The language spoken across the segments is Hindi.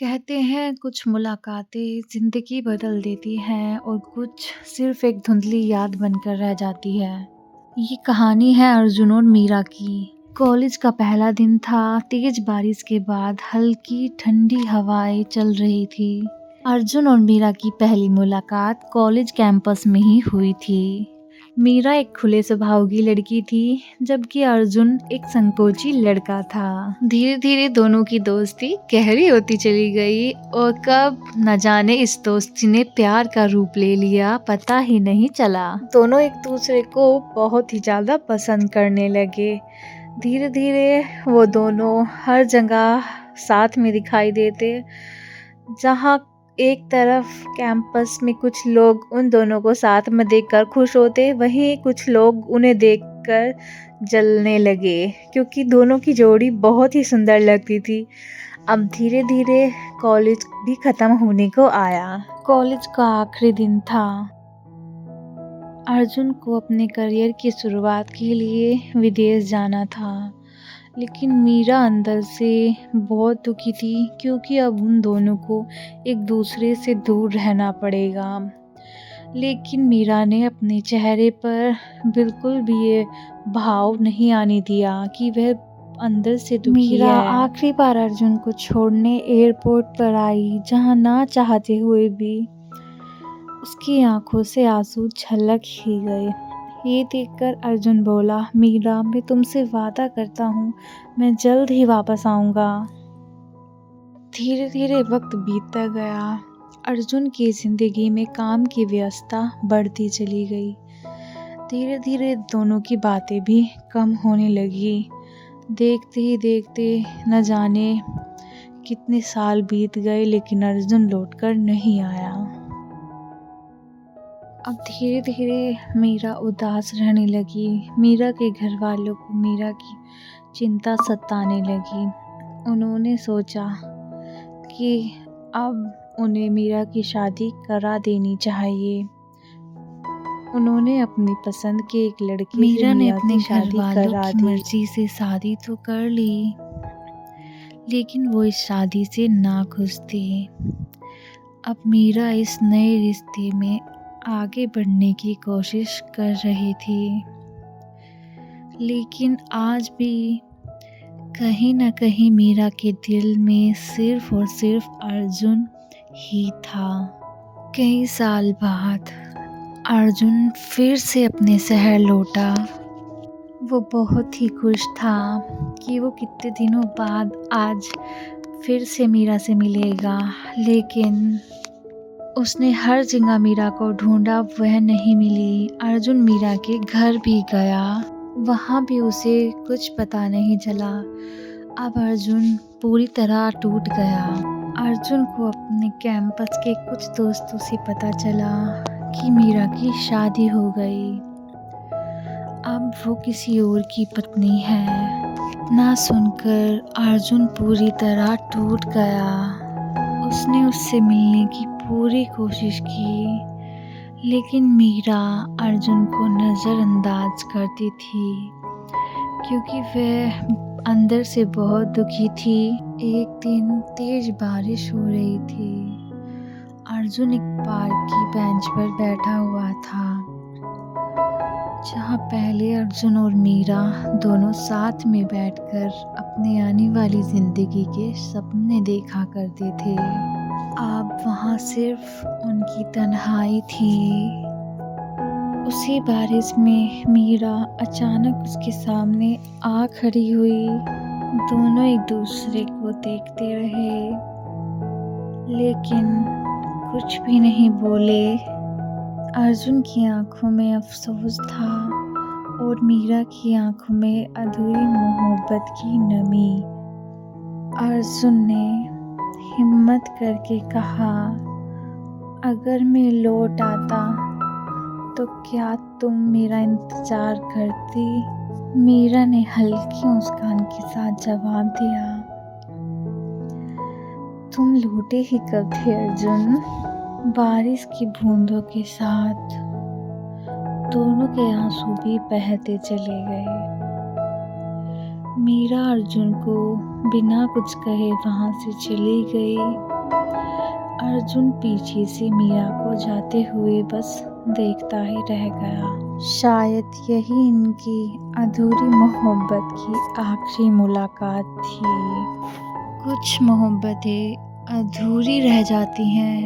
कहते हैं कुछ मुलाकातें ज़िंदगी बदल देती हैं और कुछ सिर्फ एक धुंधली याद बनकर रह जाती है। ये कहानी है अर्जुन और मीरा की। कॉलेज का पहला दिन था। तेज बारिश के बाद हल्की ठंडी हवाएं चल रही थी। अर्जुन और मीरा की पहली मुलाकात कॉलेज कैंपस में ही हुई थी। मीरा एक खुले स्वभाव की लड़की थी, जबकि अर्जुन एक संकोची लड़का था। धीरे धीरे दोनों की दोस्ती गहरी होती चली गई और कब न जाने इस दोस्ती ने प्यार का रूप ले लिया, पता ही नहीं चला। दोनों एक दूसरे को बहुत ही ज्यादा पसंद करने लगे। धीरे धीरे वो दोनों हर जगह साथ में दिखाई देते। जहाँ एक तरफ कैंपस में कुछ लोग उन दोनों को साथ में देखकर खुश होते, वहीं कुछ लोग उन्हें देखकर जलने लगे, क्योंकि दोनों की जोड़ी बहुत ही सुंदर लगती थी। अब धीरे धीरे कॉलेज भी खत्म होने को आया। कॉलेज का आखिरी दिन था। अर्जुन को अपने करियर की शुरुआत के लिए विदेश जाना था, लेकिन मीरा अंदर से बहुत दुखी थी, क्योंकि अब उन दोनों को एक दूसरे से दूर रहना पड़ेगा। लेकिन मीरा ने अपने चेहरे पर बिल्कुल भी ये भाव नहीं आने दिया कि वह अंदर से दुखी मीरा है। आखिरी बार अर्जुन को छोड़ने एयरपोर्ट पर आई, जहां ना चाहते हुए भी उसकी आंखों से आंसू छलक ही गए। ये देखकर अर्जुन बोला, मीरा, मैं तुमसे वादा करता हूँ, मैं जल्द ही वापस आऊँगा। धीरे धीरे वक्त बीतता गया। अर्जुन की जिंदगी में काम की व्यस्तता बढ़ती चली गई। धीरे धीरे दोनों की बातें भी कम होने लगी। देखते ही देखते न जाने कितने साल बीत गए, लेकिन अर्जुन लौटकर नहीं आया। अब धीरे धीरे मीरा उदास रहने लगी। मीरा के घर वालों को मीरा की चिंता सताने लगी। उन्होंने सोचा कि अब उन्हें मीरा की शादी करा देनी चाहिए। उन्होंने अपनी पसंद के एक लड़के मीरा से ने मीरा अपने की घर शादी वालों करा की दी। मर्जी से शादी तो कर ली, लेकिन वो इस शादी से नाखुश थे। अब मीरा इस नए रिश्ते में आगे बढ़ने की कोशिश कर रही थी, लेकिन आज भी कहीं न कहीं मीरा के दिल में सिर्फ और सिर्फ अर्जुन ही था। कई साल बाद अर्जुन फिर से अपने शहर लौटा। वो बहुत ही खुश था कि वो कितने दिनों बाद आज फिर से मीरा से मिलेगा, लेकिन उसने हर जगह मीरा को ढूंढा, वह नहीं मिली। अर्जुन मीरा के घर भी गया, वहाँ भी उसे कुछ पता नहीं चला। अब अर्जुन पूरी तरह टूट गया। अर्जुन को अपने कैंपस के कुछ दोस्तों से पता चला कि मीरा की शादी हो गई। अब वो किसी और की पत्नी है। ना सुनकर अर्जुन पूरी तरह टूट गया। उसने उससे मिलने की पूरी कोशिश की, लेकिन मीरा अर्जुन को नज़रअंदाज करती थी, क्योंकि वह अंदर से बहुत दुखी थी। एक दिन तेज बारिश हो रही थी। अर्जुन एक पार्क की बेंच पर बैठा हुआ था, जहाँ पहले अर्जुन और मीरा दोनों साथ में बैठकर अपने आने वाली जिंदगी के सपने देखा करते थे। अब वहाँ सिर्फ उनकी तन्हाई थी। उसी बारिश में मीरा अचानक उसके सामने आ खड़ी हुई। दोनों एक दूसरे को देखते रहे, लेकिन कुछ भी नहीं बोले। अर्जुन की आंखों में अफसोस था और मीरा की आंखों में अधूरी मोहब्बत की नमी। अर्जुन ने हिम्मत करके कहा, अगर मैं लौट आता तो क्या तुम मेरा इंतजार करती? मीरा ने हल्की मुस्कान के साथ जवाब दिया, तुम लौटे ही कब थे अर्जुन? बारिश की बूंदों के साथ दोनों के आंसू भी बहते चले गए। मीरा अर्जुन को बिना कुछ कहे वहाँ से चली गई। अर्जुन पीछे से मीरा को जाते हुए बस देखता ही रह गया। शायद यही इनकी अधूरी मोहब्बत की आखिरी मुलाकात थी। कुछ मोहब्बतें अधूरी रह जाती हैं,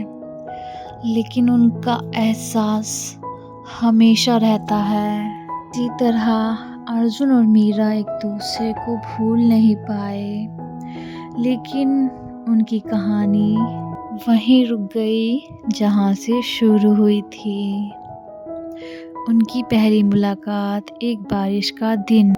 लेकिन उनका एहसास हमेशा रहता है। इसी तरह अर्जुन और मीरा एक दूसरे को भूल नहीं पाए, लेकिन उनकी कहानी वहीं रुक गई जहाँ से शुरू हुई थी। उनकी पहली मुलाकात एक बारिश का दिन।